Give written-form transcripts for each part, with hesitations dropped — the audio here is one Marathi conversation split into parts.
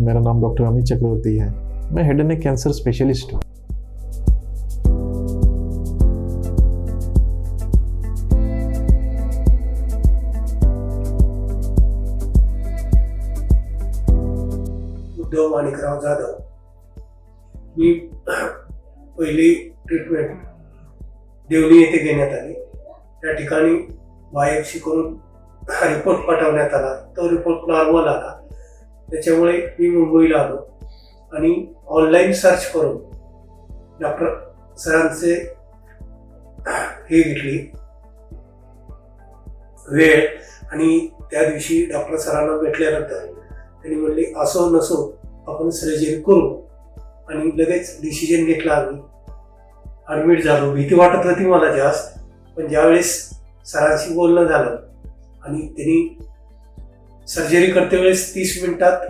मेरा नाम डॉक्टर अमित चक्रवर्ती है। मैं head and neck cancer specialist हूँ। उद्धव माणिकराव जाधव। मी पहिली ट्रीटमेंट देवणी येथे घेण्यात आली। त्या ठिकाणी बायोप्सी करून रिपोर्ट पाठवण्यात आला। तो रिपोर्ट नॉर्मल आला। त्याच्यामुळे मी मुंबईला आलो आणि ऑनलाईन सर्च करून डॉक्टर सरांचे हे घेतली वेळ आणि त्या दिवशी डॉक्टर सरांना भेटल्यानंतर त्यांनी म्हणले असो नसो आपण सर्जरी करू आणि लगेच डिसिजन घेतला। आम्ही ॲडमिट झालो। भीती वाटत होती मला जास्त, पण ज्यावेळेस सरांशी बोलणं झालं आणि त्यांनी सर्जरी करते वेळेस 30 मिनिटात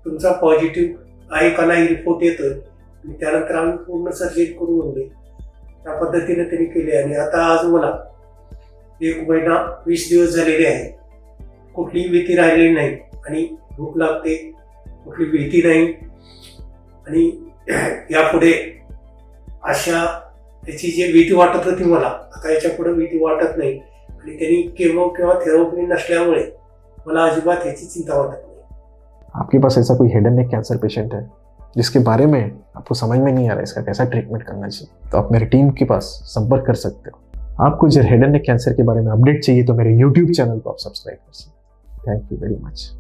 तुमचा पॉझिटिव्ह आहे का नाही रिपोर्ट येतोय आणि त्यानंतर आम्ही पूर्ण सर्जरी करू म्हणले। त्या पद्धतीने त्यांनी केली आणि आता आज मला 1 महिना 20 दिवस झालेले आहे। कुठलीही भीती राहिलेली नाही आणि भूक लागते, कुठली भीती नाही आणि यापुढे अशा त्याची जी भीती वाटत होती मला आता याच्या पुढे भीती वाटत नाही आणि त्यांनी केमो किंवा थेरपी नसल्यामुळे मला अजिबात याची चिंता वाटत नहीं। आपके पास ऐसा कोई head and neck cancer patient है जिसके बारे में आपको समझ में नहीं आ रहा है इसका कैसा ट्रीटमेंट करना चाहिए, तो आप मेरी टीम के पास संपर्क कर सकते हो। आपको जो हेड एंड नेक कैंसर के बारे में अपडेट चाहिए तो मेरे YouTube चैनल को आप सब्सक्राइब कर सकते हो। Thank you very much.